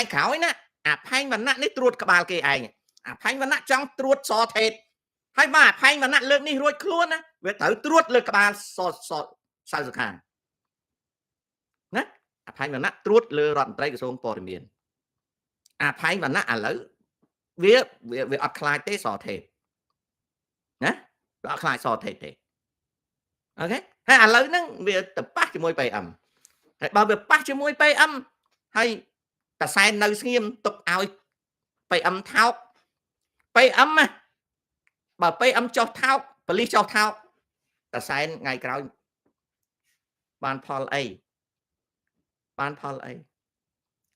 ngày khảo ấy nè phanh mà nặng đấy truột cả bà kì anh phanh mà nặng trong truột so thịt hay mà phanh mà nặng lượt đi ruột luôn á về tới truột lượt cả bà so sao được hàng nè phanh mà nặng truột lừa rọn trái cái số bò miền phanh mà nặng lỡ việc ở khai tế so thịt nè ở khai so thịt thì ok hay lỡ nó việc tập bắt cho môi bay ẩm bao việc bắt cho môi bay âm hay ta sai nơi nghiêm tục ao bay âm thao bay âm mà bà bay âm cho thao và lý cho thao ta sai ngày cáo ban Paul A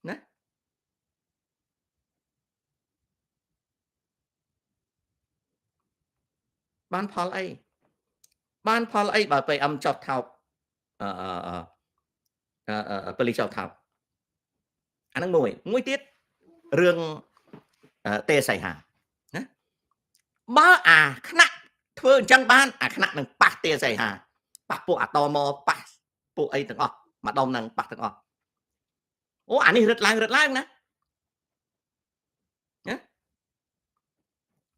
nè ban Paul A bà bay âm cho thao và lý cho thao anh đang ngồi tiết rương tê xảy hà ba khắcធ្វើអញ្ចឹងបានខណៈនឹងប៉ះទាស័យហាប៉ះពួកអាតមកប៉ះពួកអីទាំងអស់ម្ដុំនឹងប៉ះទាំងអស់អូអានេះរឹតឡើងណា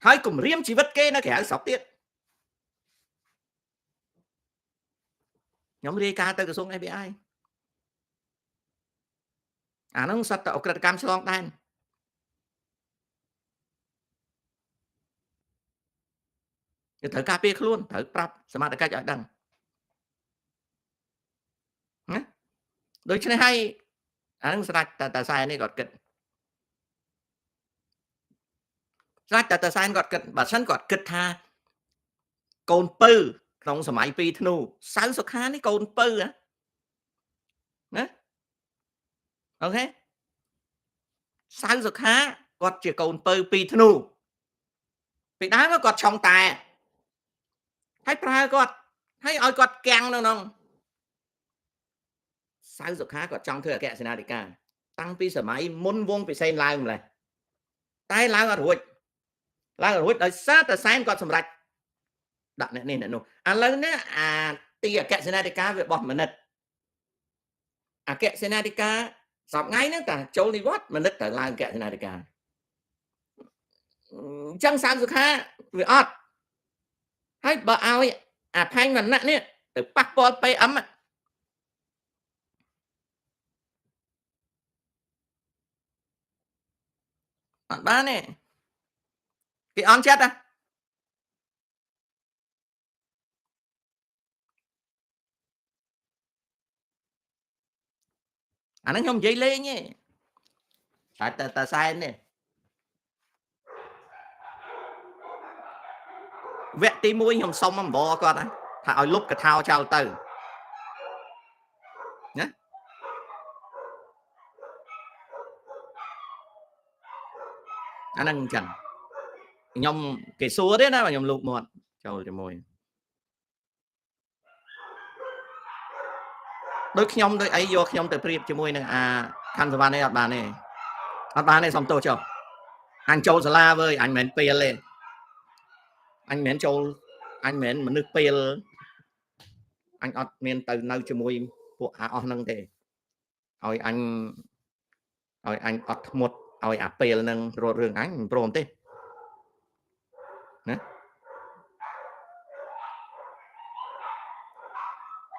ហើយគម្រាមជីវិតគេនៅក្រៅស្រុកទៀតខ្ញុំរាយការណ៍ទៅក្រសួង FBI អាហ្នឹងសត្វតែអក្រិតកម្មឆ្លងដែនគេត្រូវការពារខ្លួនត្រូវប្រាប់សមត្ថកិច្ចឲ្យដឹងណាដូច្នេះហើយអាហ្នឹងស្ដេចតាសែននេះគាត់គិតស្ដេចតាសែនគាត់គិតបើសិនគាត់គិតថាកូនពៅក្នុងសម័យ2ធ្នូសៅសុខានេះកូនពៅណាអូខេសៅសុខាគាត់ជាកូនពៅ2ធ្នូពីដើមគាត់ឆុងតែហើយប្រើគាត់ហើយឲ្យគាត់កាំងនៅក្នុងសៅសុខាគាត់ចង់ធ្វើអគ្គសេនាធិការតាំងពីសម័យមុនវងពិសេសឡើងម្លេះតែឡើងអត់រួចដោយសារតែសែនគាត់សម្រេចដាក់អ្នកនេះអ្នកនោះឥឡូវនេះអាទីអគ្គសេនាធិការវាបោះមនិតអគ្គសេនាធិការសប្ងៃហ្នឹងតាចូលនិវត្តន៍មនិតទៅឡើងអគ្គសេនាធិការអញ្ចឹងសៅសុខាវាអត់ហើយបើឲ្យអាផាញ់វណ្ណៈនេះទៅប៉ះពាល់ PM អត់បានទេគេអន់ចិត្តអាហ្នឹងខ្ញុំនិយាយលេងទេតែសែននេះវគ្គទី1ខ្ញុំសុំអំបរគាត់ថាឲ្យលុបកថាចោលទៅណាអាហ្នឹងអញ្ចឹងខ្ញុំគេសួរទេណាខ្ញុំលូកមាត់ចូលជាមួយដូចខ្ញុំដូចអីយកខ្ញុំទៅប្រៀបជាមួយនឹងអាខណ្ឌសវណ្ណនេះអត់បានទេសុំទោសចុះអញចូលសាលាវើយអញមិនមែនពេលទេអញមិនមែនចូលអញមិនមែនមនុស្សពេលអញអត់មានទៅនៅជាមួយពួកអាអស់ហ្នឹងទេឲ្យអញអត់ធ្មត់ឲ្យអាពេលហ្នឹងរត់រឿងអញមិនព្រមទេណា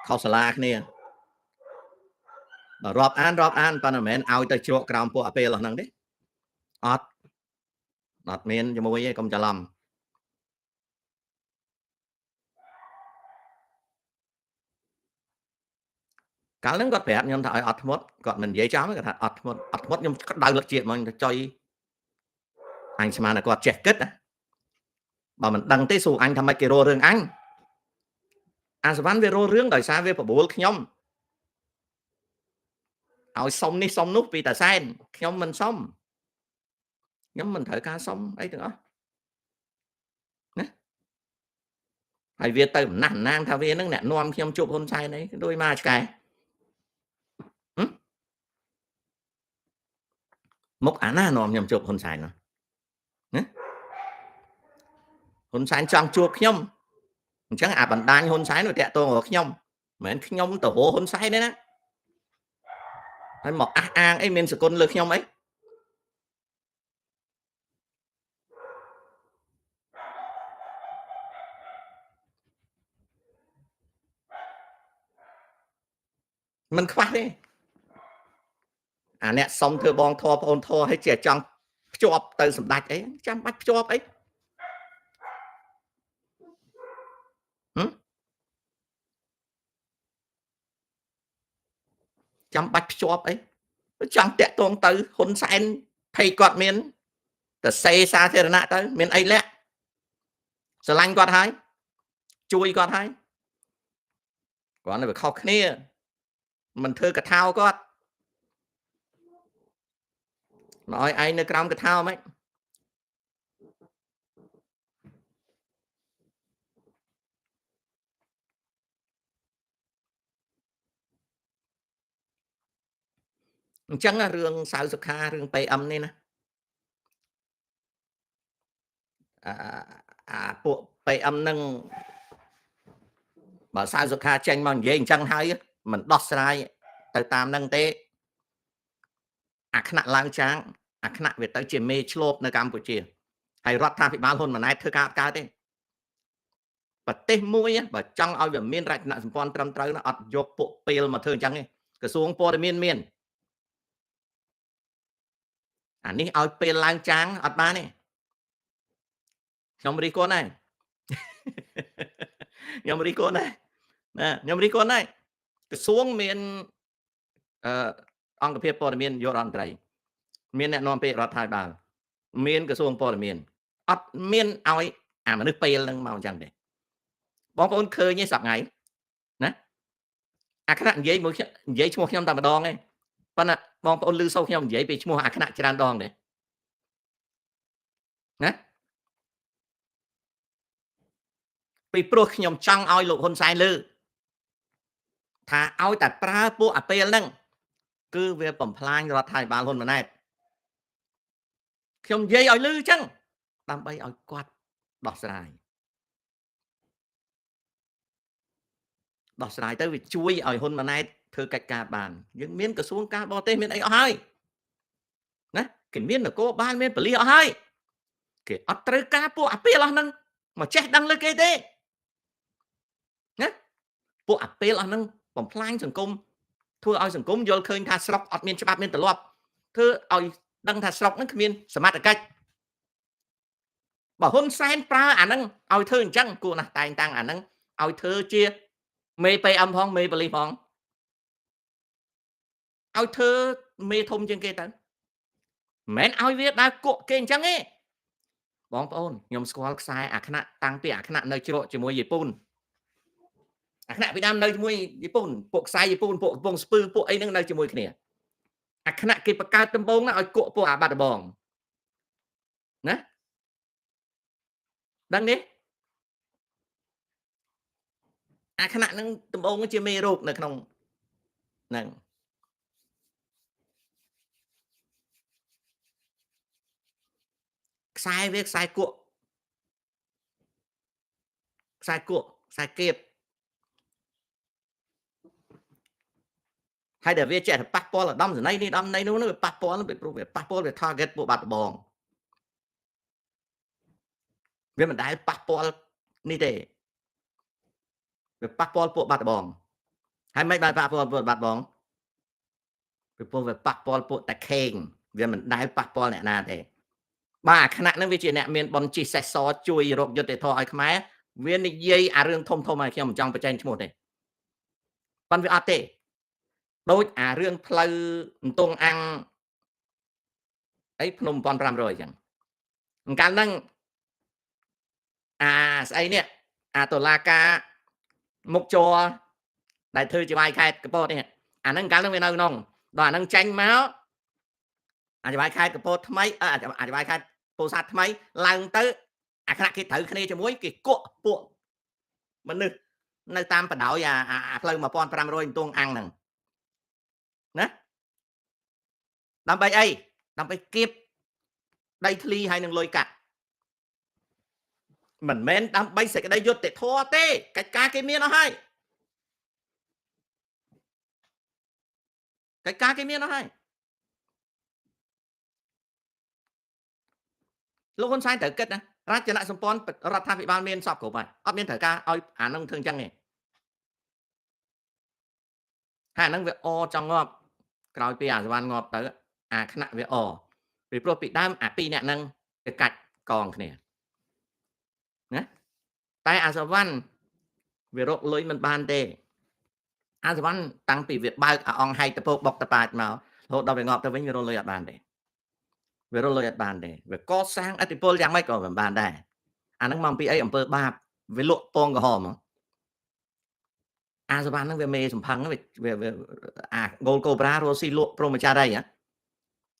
ខុសសាលាគ្នាបើរាប់អានប៉ុន្តែមិនមែនឲ្យទៅជ្រកក្រោមពួកអាពេលហ្នឹងទេអត់មានជាមួយទេកុំច្រឡំកាលហ្នឹងគាត់ប្រាប់ខ្ញុំថាឲ្យអត់ធ្មត់គាត់មិននិយាយចំគាត់ថាអត់ធ្មត់ខ្ញុំដៅលឹកជាតិហ្មងទៅចុយអញស្មានតែគាត់ចេះគិតបើមិនដឹងទេសួរអញថាម៉េចគេរករឿងអញអាសវណ្ណវារករឿងដោយសារវាបបួលខ្ញុំឲ្យសុំនេះសុំនោះពីតាសែនខ្ញុំមិនសុំខ្ញុំមិនត្រូវការសុំអីទាំងអស់ណាហើយវាទៅអំណះអំណាងថាវានឹងអ្នកនាំខ្ញុំជួបហ៊ុនសែនអីដូចមកឆ្កែមុខអាណានាំខ្ញុំជួបហ៊ុនសែនណាហ៊ុនសែនចង់ជួបខ្ញុំអញ្ចឹងអាបណ្ដាញហ៊ុនសែនវាតាក់ទងរបស់ខ្ញុំមិនមែនខ្ញុំទៅរកហ៊ុនសែនទេណាហើយមកអះអាងអីមានសគុណលើខ្ញុំអី មិនខ្វះទេអាអ្នកសុំធ្វើបងធរបងធរឲ្យជាចង់ភ្ជាប់ទៅសម្ដេចអីចាំបាច់ភ្ជាប់អីចាំបាច់ភ្ជាប់អីចង់តាក់ទងទៅហ៊ុនសែនភ័យគាត់មានតែសេសាធារណៈទៅមានអីលាក់ស្រឡាញ់គាត់ហើយជួយគាត់ហើយគាត់នៅវាខុសគ្នាមិនធ្វើកថាគាត់មកឲ្យឯងនៅក្រោមកថាហ្មងអញ្ចឹងរឿងសៅសុខារឿង PM នេះណាពួក PM នឹងបើសៅសុខាចេញមកនិយាយអញ្ចឹងហើយមិនដោះស្រាយទៅតាមនឹងទេអាថ្នាក់ឡើងចាងអាថ្នាក់វាទៅជាមេឆ្លូបនៅកម្ពុជាហើយរដ្ឋាភិបាលហ៊ុនម៉ាណែតធ្វើការកើតទេប្រទេសមួយបើចង់ឲ្យវាមានរចនាសម្ព័ន្ធត្រឹមត្រូវណាអត់យកពួកពេលមកធ្វើអញ្ចឹងទេក្រសួងព័ត៌មានមានអានេះឲ្យពេលឡើងចាងអត់បានទេខ្ញុំរីកខ្លួនហើយខ្ញុំរីកខ្លួនហើយណាខ្ញុំរីកខ្លួនហើយក្រសួងមានអង្គភាពព័ត៌មានយុរដ្ឋមន្ត្រីមានអ្នកនាំពាក្យរដ្ឋាភិបាលមានក្រសួងព័ត៌មានអត់មានឲ្យអាមនុស្សពេលហ្នឹងមកអញ្ចឹងទេបងប្អូនឃើញទេសប្តាហ៍ថ្ងៃណាអាគណៈនិយាយមួយនិយាយឈ្មោះខ្ញុំតែម្ដងឯងប៉ុន្តែបងប្អូនឮសូវខ្ញុំនិយាយពីឈ្មោះអាគណៈច្រើនដងទេណាពីព្រោះខ្ញុំចង់ឲ្យលោកហ៊ុនសែនលើថាឲ្យតែប្រើពួកអាពេលហ្នឹងគឺវាបំផ្លាញរដ្ឋាភិបាលហ៊ុនម៉ាណែតខ្ញុំនិយាយឲ្យលឺអញ្ចឹងដើម្បីឲ្យគាត់ដោះស្រាយទៅវាជួយឲ្យហ៊ុនម៉ាណែតធ្វើកិច្ចការបានយើងមានក្រសួងការបរទេសមានអីអស់ហើយណាគេមាននគរបាលមានប៉ូលីសអស់ហើយគេអត់ត្រូវការពួកអាពេលអស់ហ្នឹងមកចេះដឹងលើគេទេណាពួកអាពេលអស់ហ្នឹងបំផ្លាញសង្គមធ្វើឲ្យសង្គមយល់ឃើញថាស្រុកអត់មានច្បាប់មានទម្លាប់ធ្វើឲ្យដឹងថាស្រុកហ្នឹងគ្មានសមត្ថកិច្ចបើហ៊ុនសែនប្រើអាហ្នឹងឲ្យធ្វើអញ្ចឹងគួរណាស់តែងតាំងអាហ្នឹងឲ្យធ្វើជាមេ PM ផងមេប៉ូលីសផងឲ្យធ្វើមេធំជាងគេទៅមិនឲ្យវាដើរគក់គេអញ្ចឹងទេបងប្អូនខ្ញុំស្គាល់ខ្សែអាគណៈតាំងពីអាគណៈនៅជ្រកជាមួយយេប៉ុនអាគណៈពីដើមនៅជាមួយយេប៉ុនពួកខ្សែយេប៉ុនពួកកំពង់ស្ពឺពួកអីហ្នឹងនៅជាមួយគ្នាអាគណៈគេបង្កើតដំបងណាឲ្យគក់ពួកអាបាត់ដំបងណាដឹងទេអាគណៈហ្នឹងដំបងជាមេរោគនៅក្នុងហ្នឹងខ្សែវាខ្សែគក់ខ្សែគក់ខ្សែគៀបហើយតែវាចេះតែប៉ះពាល់ឧត្តមសេនីយ៍នេះឧត្តមសេនីយ៍នោះវាប៉ះពាល់វាព្រោះវាប៉ះពាល់វា target ពួកបាត់ដំបងវាមិនដែលប៉ះពាល់នេះទេវាប៉ះពាល់ពួកបាត់ដំបងហើយមិនបានប៉ះពាល់ពួកបាត់ដំបងពីព្រោះវាប៉ះពាល់ពួកតាខេងវាមិនដែលប៉ះពាល់អ្នកណាទេបាទអាគណៈហ្នឹងវាជាអ្នកមានបនជិះសេះសជួយរកយុត្តិធម៌ឲ្យខ្មែរវានិយាយអារឿងធំធំឲ្យខ្ញុំមិនចង់បញ្ចេញឈ្មោះទេប៉ុន្តែវាអត់ទេដូចអារឿងផ្លូវអន្ទង់អាំងអីភ្នំ1500អញ្ចឹងកាលហ្នឹងអាស្អីនេះអាតុលាការមុខជរដែលធ្វើជាវាយខេត្តកពតនេះអាហ្នឹងកាលហ្នឹងវានៅក្នុងដល់អាហ្នឹងចាញ់មកអាជាវាយខេត្តកពតថ្មីអាជាវាយខេត្តពោធិ៍សាត់ថ្មីឡើងទៅអាគណៈគេត្រូវគ្នាជាមួយគេគក់ពួកមនុស្សនៅតាមបណ្ដោយអាផ្លូវ1500អន្ទង់អាំងហ្នឹងណាដើម្បីអីដើម្បីគៀបដីធ្លីហើយនឹងលុយកាក់មិនមែនដើម្បីសេចក្តីយុត្តិធម៌ទេកិច្ចការគេមានអស់ហើយកិច្ចការគេមានអស់ហើយលោកហ៊ុនសែនត្រូវគិតណារចនាសម្ព័ន្ធរដ្ឋាភិបាលមានសពគ្រប់ហើយអត់មានត្រូវការឲ្យអានឹងធ្វើអញ្ចឹងទេ ហើយហ្នឹងវាអចង់ងាប់ក្រោយពីអាសវណ្ណងាប់ទៅអាខ្នាក់វាអពីព្រោះពីដើមអា2នាក់ហ្នឹងវាកាច់កងគ្នាណាតែអាសវណ្ណវារកលុយមិនបានទេអាសវណ្ណតាំងពីវាបើកអាអង្គហែកតពកបុកតប៉ាចមករហូតដល់វាងាប់ទៅវិញវារកលុយអត់បានទេវារកលុយអត់បានទេវាកសាងឥទ្ធិពលយ៉ាងម៉េចក៏មិនបានដែរអាហ្នឹងមកពីអីអំពើបាបវាលក់ពងក្រហមហ្មងអាសវណ្ណហ្នឹងវាមេសំផឹងវាអាហ្គោលកូប្រារស់ស៊ីលក់ព្រហ្មចារីហ៎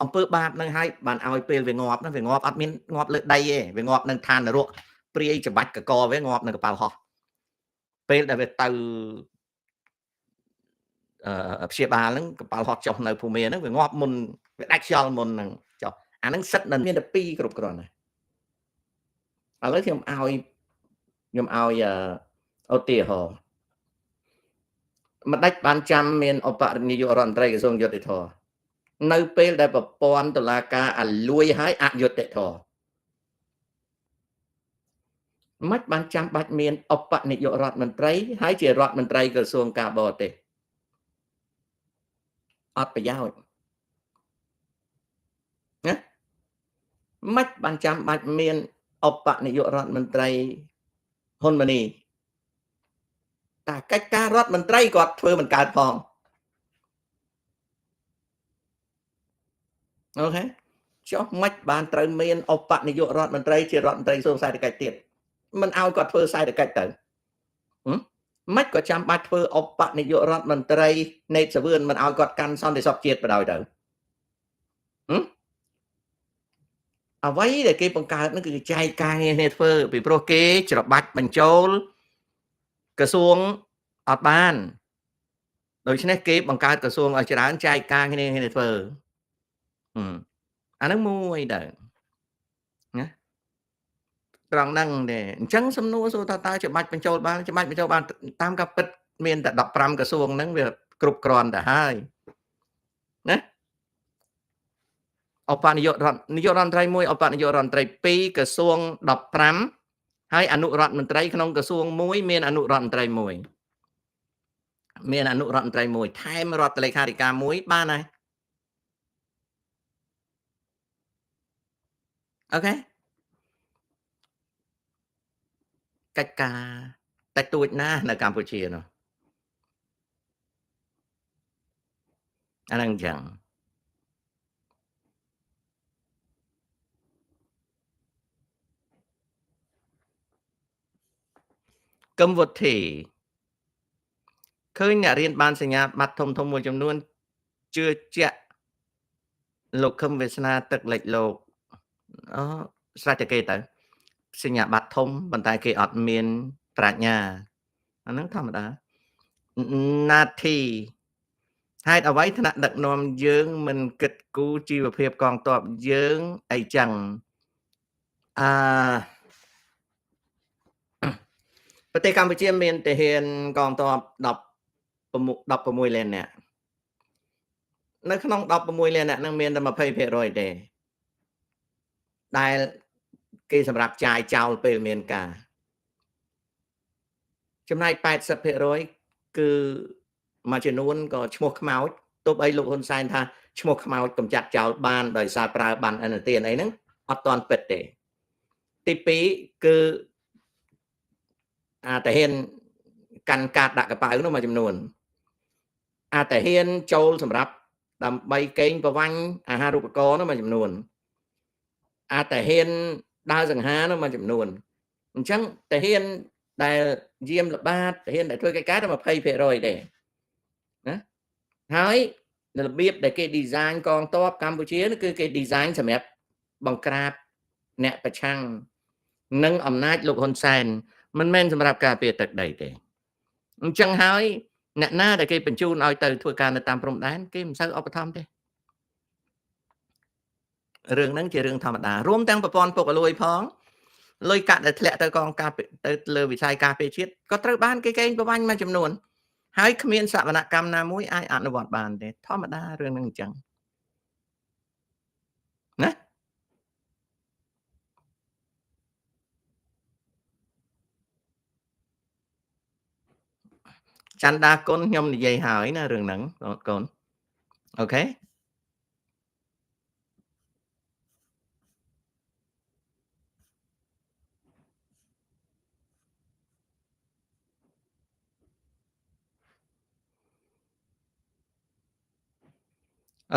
អំពើបាបហ្នឹងហើយបានឲ្យពេលវាងាប់ហ្នឹងវាងាប់អត់មានងាប់លើដីទេវាងាប់នឹងឋាននរកព្រាយច្បាច់កកវាងាប់នៅកប៉ាល់ហោះពេលដែលវាទៅព្យាបាលហ្នឹងកប៉ាល់ហោះចុះនៅភូមាហ្នឹងវាងាប់មុនវាដាច់ខ្យល់មុនហ្នឹងចុះអាហ្នឹងសិតនៅមានតែ2គ្រប់គ្រាន់ណាឥឡូវខ្ញុំឲ្យឧទាហរណ៍ម្ដេចបានចាំមានឧបនាយករដ្ឋមន្ត្រីក្រសួងយុតិធម៌នៅពេលដែលប្រព័ន្ធតុលាការអាលួយហើយអយុត្តិធម៌មិនបានចាំបាច់មានឧបនាយករដ្ឋមន្ត្រីហើយជារដ្ឋមន្ត្រីក្រសួងការបរទេសអត់ប្រយោជន៍ណាមិនបានចាំបាច់មានឧបនាយករដ្ឋមន្ត្រីហ៊ុនម៉ាណីតែកិច្ចការរដ្ឋមន្ត្រីគាត់ធ្វើមិនកើតផងអូខេចុះមិនបានត្រូវមានឧបនាយករដ្ឋមន្ត្រីជារដ្ឋមន្ត្រីក្រសួងសេដ្ឋកិច្ចទៀតមិនឲ្យគាត់ធ្វើសេដ្ឋកិច្ចទៅមិនក៏ចាំបាច់ធ្វើឧបនាយករដ្ឋមន្ត្រីនេតសវឿនមិនឲ្យគាត់កាន់សន្តិសុខជាតិបដ ாய் ទៅអ្វីដែលគេបង្កើតនោះគឺចែកការងារគ្នាធ្វើពីព្រោះគេច្របាច់បញ្ចូលក្រសួងអត់បានដូច្នេះគេបង្កើតក្រសួងឲ្យច្រើនចែកការងារគ្នាធ្វើអាហ្នឹងមួយដែរណាត្រង់ហ្នឹងទេអញ្ចឹងសំណួរសួរថាតើច្បាច់បញ្ចូលបានច្បាច់បញ្ចូលបានតាមការពិតមានតែ15ក្រសួងហ្នឹងវាគ្រប់គ្រាន់ទៅហើយណាឧបនាយករដ្ឋមន្ត្រី1ឧបនាយករដ្ឋមន្ត្រី2ក្រសួង15ហើយអនុរដ្ឋមន្ត្រីក្នុងក្រសួង1មានអនុរដ្ឋមន្ត្រី1មានអនុរដ្ឋមន្ត្រី1ថែមរដ្ឋលេខាធិការ1បានហើយអូខេកិច្ចការតែទួចណាស់នៅកម្ពុជានោះអាហ្នឹងអញ្ចឹងកឹមវុធីឃើញអ្នករៀនបានសញ្ញាបត្រធំមួយចំនួនជឿជាក់លោកខឹមវាសនាទឹកលិចលោកអូស្រេចតែគេទៅសញ្ញាបត្រធំប៉ុន្តែគេអត់មានប្រាជ្ញាអាហ្នឹងធម្មតាណាធីហេតុអ្វីថ្នាក់ដឹកនាំយើងមិនគិតគូរជីវភាពកងទ័ពយើងអីចឹងប្រទេសកម្ពុជាមានទាហានកងទ័ព16លាននាក់នៅក្នុង16លាននាក់ហ្នឹងមានតែ20%ទេដែលគេសម្រាប់ចាយចោលពេលមានការចំណែក80%គឺមួយចំនួនក៏ឈ្មោះខ្មោចទោះបីលោកហ៊ុនសែនថាឈ្មោះខ្មោចកម្ចាត់ចោលបានដោយសារប្រើបានអនុទានអីហ្នឹងអត់ទាន់ពិតទេទី2គឺអាតាហ៊ានកាន់កាតដាក់កប៉ៅនោះមួយចំនួនអាតាហ៊ានចូលសម្រាប់ដើម្បីកេងប្រវាញ់អាហារូបករណ៍នោះមួយចំនួនអាតាហ៊ានដើរសង្ហានោះមួយចំនួនអញ្ចឹងតាហ៊ានដែលយាមល្បាតតាហ៊ានដែលធ្វើកិច្ចការតែ20%ទេណាហើយរបៀបដែលគេ design កងទ័ពកម្ពុជាគឺគេ design សម្រាប់បង្ក្រាបអ្នកប្រឆាំងនឹងអំណាចលោកហ៊ុនសែនមិនមែនសម្រាប់ការពារទឹកដីទេអញ្ចឹងហើយអ្នកណាដែលគេបញ្ជូនឲ្យទៅធ្វើការនៅតាមព្រំដែនគេមិនសូវឧបត្ថម្ភទេរឿងហ្នឹងជារឿងធម្មតារួមទាំងប្រព័ន្ធពុករលួយផងលុយកាក់ដែលធ្លាក់ទៅកងការទៅលើវិស័យការពារជាតិក៏ត្រូវបានគេកេងប្រវ័ញ្ចមួយចំនួនហើយគ្មានសវនកម្មណាមួយអាចអនុវត្តបានទេធម្មតារឿងហ្នឹងអញ្ចឹងណា ច័ន្ទដាគុណខ្ញុំនិយាយហើយណារឿងហ្នឹងកូនអូខេ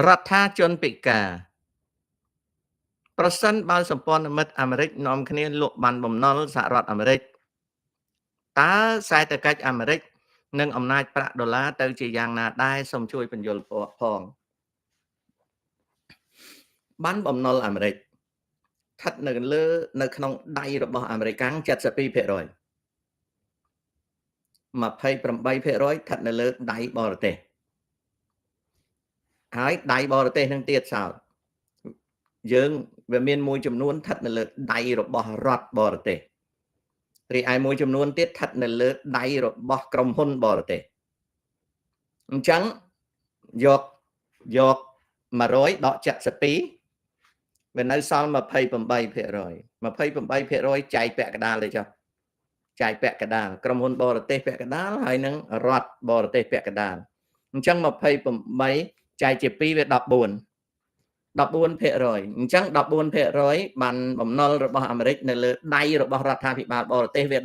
រដ្ឋាជនពិការប្រសិនបើសម្ព័ន្ធមិត្តអាមេរិកនាំគ្នាលក់បានបំណុលសហរដ្ឋអាមេរិកតើសេដ្ឋកិច្ចអាមេរិកនិងអំណាចប្រាក់ដុល្លារទៅជាយ៉ាងណាដែរសូមជួយបញ្យល់ផងបានបំណុលអាមេរិកស្ថិតនៅក្នុងដៃរបស់អាមេរិកាំង 72% 28%ស្ថិតនៅលើដៃបរទេសហើយដៃបរទេសនឹងទៀតសោតយើងវាមានមួយចំនួនស្ថិតនៅលើដៃរបស់រដ្ឋបរទេសរីឯមួយចំនួនទៀតស្ថិតនៅលើដៃរបស់ក្រុមហ៊ុនបរទេសអញ្ចឹងយក100ដក72វានៅសល់ 28% 28% ចែកពាក់កណ្ដាលទៅចុះចែកពាក់កណ្ដាលក្រុមហ៊ុនបរទេសពាក់កណ្ដាលហើយនឹងរដ្ឋបរទេសពាក់កណ្ដាលអញ្ចឹង28ចែកជា2វា14%អញ្ចឹង14%បានបំណុលរបស់អាមេរិកនៅលើដៃរបស់រដ្ឋាភិបាលបរទេសវា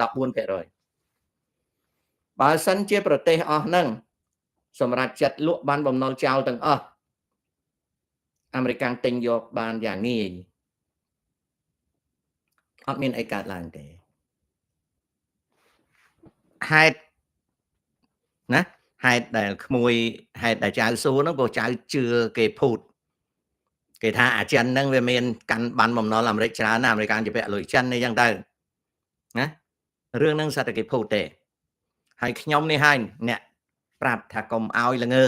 14%បើសិនជាប្រទេសអស់ហ្នឹងសម្រាប់ចាត់លក់បានបំណុលចោលទាំងអស់អាមេរិកកាំងទិញយកបានយ៉ាងងាយអត់មានអីកើតឡើងទេហេតុណាហេតុដែលក្មួយហេតុដែលចៅសួរហ្នឹងព្រោះចៅជឿគេភូតគេថាអាចិនហ្នឹងវាមានកាន់បានបំណុលអាមេរិកច្រើនណាស់អាមេរិកជាពាក់លុយចិនអីចឹងទៅណារឿងហ្នឹងសិតតែគេភូតទេហើយខ្ញុំនេះហើយអ្នកប្រាប់ថាកុំឲ្យល្ងើ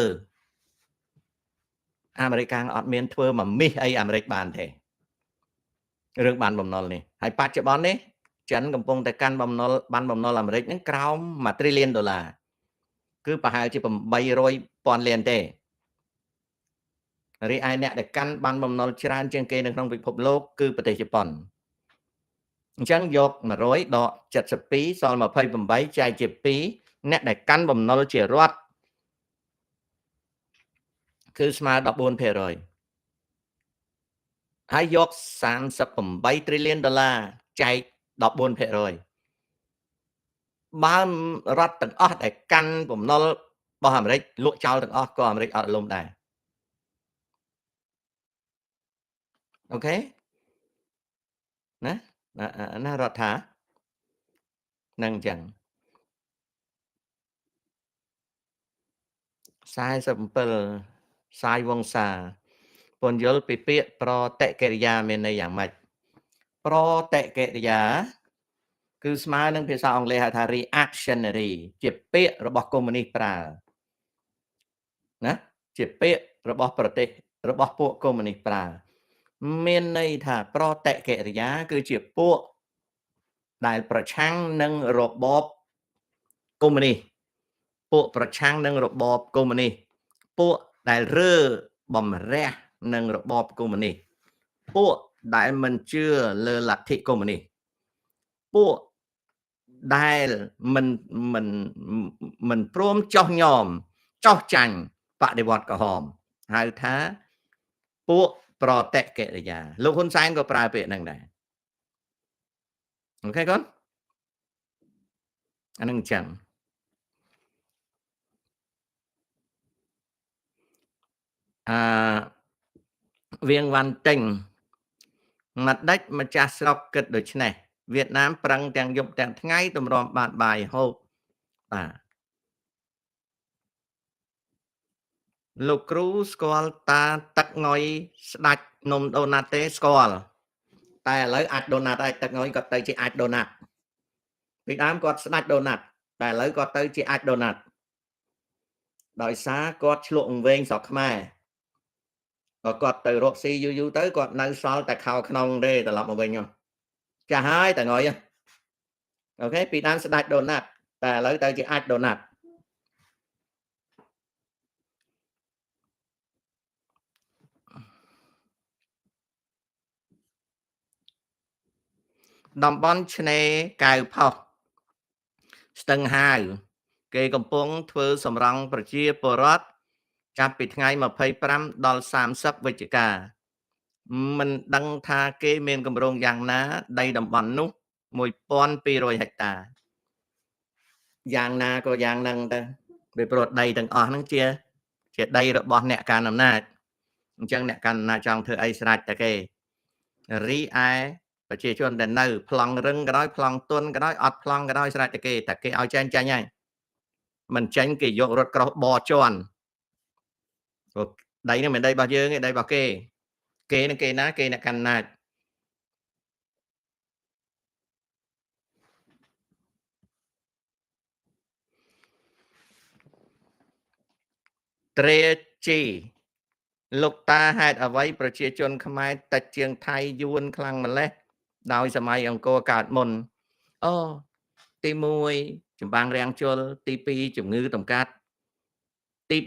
អាមេរិកអត់មានធ្វើមកមីសអីអាមេរិកបានទេរឿងបានបំណុលនេះហើយបច្ចុប្បន្ននេះចិនកំពុងតែកាន់បំណុលបានបំណុលអាមេរិកហ្នឹងក្រោម1 trillion ដុល្លារគឺប្រហែលជា800,000 លានទេរីឯអ្នកដែលកាន់បានបំណុលច្រើនជាងគេនៅក្នុងពិភពលោកគឺប្រទេសជប៉ុនអញ្ចឹងយក100ដក72សល់28ចែកជា2អ្នកដែលកាន់បំណុលជារដ្ឋគឺស្មើ14%ហើយយក38 trillion ដុល្លារចែក14%បើរដ្ឋទាំងអស់ដែលកាន់បំណុលរបស់អាមេរិកលក់ចោលទាំងអស់ក៏អាមេរិកអត់លំដែរអូខេណារដ្ឋានឹងអញ្ចឹង47សាយវង្សាពន្យល់ពីពាក្យប្រតិកិរិយាមានន័យយ៉ាងម៉េចប្រតិកិរិយាគឺស្មើនឹងភាសាអង់គ្លេសហៅថា reactionary ជាពាក្យរបស់កុម្មុយនីសប្រើណាជាពាក្យរបស់ប្រទេសរបស់ពួកកុម្មុយនីសប្រើមានន័យថាប្រតិកិរិយាគឺជាពួកដែលប្រឆាំងនឹងរបបកុម្មុយនីសពួកប្រឆាំងនឹងរបបកុម្មុយនីសពួកដែលរើបំរះនឹងរបបកុម្មុយនីសពួកដែលមិនជឿលើលទ្ធិកុម្មុយនីសពួកដែលមិនព្រមចោះញោមចោះចាញ់បដិវត្តក្រហមហៅថាពួកប្រតិកិរិយាលោកហ៊ុនសែនក៏ប្រើពាក្យហ្នឹងដែរអូខេកូនអានឹងអញ្ចឹងវៀងវ៉ាន់ទិញម្ដេចម្ចាស់ស្រុកគិតដូច្នេះវៀតណាមប្រឹងទាំងយប់ទាំងថ្ងៃទម្រាំបានបាយហូបបាទលោកគ្រូស្គាល់តាទឹកងុយស្ដាច់នំដូណាត់ទេស្គាល់តែឥឡូវអាចដូណាត់ហើយទឹកងុយគាត់ទៅជាអាចដូណាត់ពីដើមគាត់ស្ដាច់ដូណាត់តែឥឡូវគាត់ទៅជាអាចដូណាត់ដោយសារគាត់ឆ្លក់វែងស្រុកខ្មែរគាត់ទៅរកស៊ីយូរទៅគាត់នៅសល់តែខោក្នុងទេត្រឡប់មកវិញចាស់ហើយតើងុយអូខេពីដើមស្ដាច់ដូណាត់តែឥឡូវទៅជាអាចដូណាត់តំបន់ឆ្នេរកៅផុសស្ទឹងហាវ គេកំពុងធ្វើសម្រង់ប្រជាពលរដ្ឋចាប់ពីថ្ងៃ25ដល់30វិច្ឆិកាមិនដឹងថាគេមានគម្រោងយ៉ាងណាដីតំបន់នោះ1200ហិកតាយ៉ាងណាក៏យ៉ាងហ្នឹងទៅវាព្រោះដីទាំងអស់ហ្នឹងជាដីរបស់អ្នកកាន់អំណាចអញ្ចឹងអ្នកកាន់អំណាចចង់ធ្វើអីស្រេចតែគេរីឯប្រជាជនដែលនៅប្លង់រឹងក៏ដោយប្លង់ទុនក៏ដោយអត់ប្លង់ក៏ដោយស្រេចតែគេឲ្យចាញ់ហើយមិនចាញ់គេយករថក្រោះបជន់ព្រោះដីនេះមិនដីរបស់យើងទេដីរបស់គេនឹងគេណាគេអ្នកកាន់អំណាចត្រេជីលោកតាហេតុអ្វីប្រជាជនខ្មែរតិចជាងថៃយួនខ្លាំងម្លេះដោយសម័យអង្គរកើតមុនអូទី1ចម្បាំងរាំងជលទី2ជំងឺតម្កាត់ទី